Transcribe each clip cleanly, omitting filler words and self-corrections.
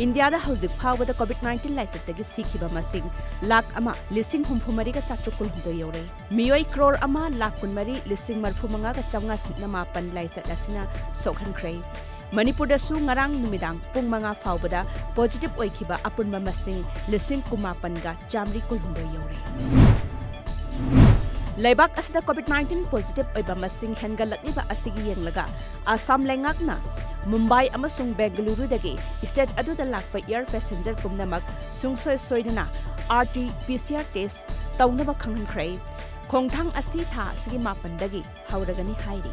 India da hauzik phawada COVID-19 laisatagi sikhiba masing lakh ama lising humphumari ga chatrukul hundo yore miyoi crore ama lakh kunmari lising marphumanga ga chamnga sutna mapan laisat asina sokhan khrei Manipur da su ngarang numidang pung manga phawbada positive oikhiba apunma masing lising kumapan ga chamri kul hundo yore Laibak asida COVID-19 positive oiba masing hengalakliba asigi yenglaga Assam lengakna Mumbai amasung Bengaluru dagi state aduda lakpa air passenger pumnamak sungsoi soidana RT-PCR test tawnaba khanghankhrai khongthang asi tha asigi mapandagi hauragani hairi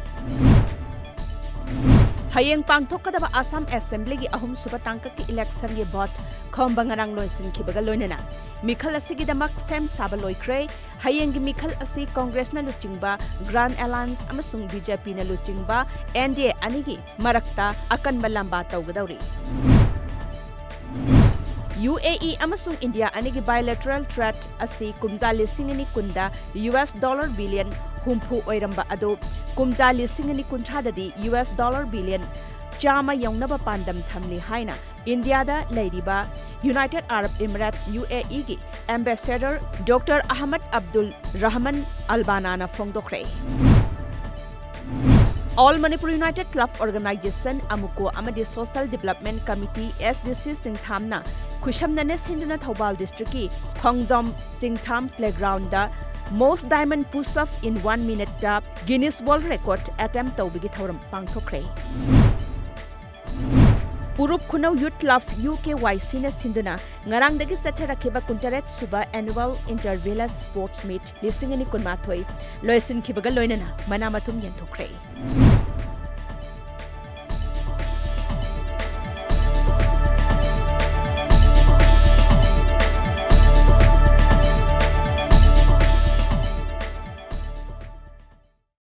Hayeng pangthokadaba Assam Assembly gi ahum suba tangkaki election gi vote khomba ngarang loisin khibaga loinana Mikhal asigi damak sem saba loikre hayeng gi mikhal asi Congress na luchingba Grand Alliance amasung BJP na luchingba NDA anigi marakta akan malamba tawgadauri UAE amasung India anigi bilateral threat asi kumja lisingani kunda US dollar billion humpu oiramba ado kumja lisingani kunthadadi US dollar billion chama yaunaba pandam thamli haina India da leiriba United Arab Emirates UAE gi Ambassador Dr. Ahmad Abdul Rahman Albanana Fongdokre All Manipur United Club Organization Amuko Amadi Social Development Committee SDC Singthamna Kushamnane Sinduna Thobal District ki Khongdom Singtham Playground da Most Diamond Push-up in 1 minute da Guinness World Record attempt tawbigi thoram pangthokre Urup Khunau Youth Club UKYC na sinduna ngarang dagi satharakiba kuntaret suba annual intervillage sports meet lisingani kunmathoi loisin khibaga loinana manamathum yanthokre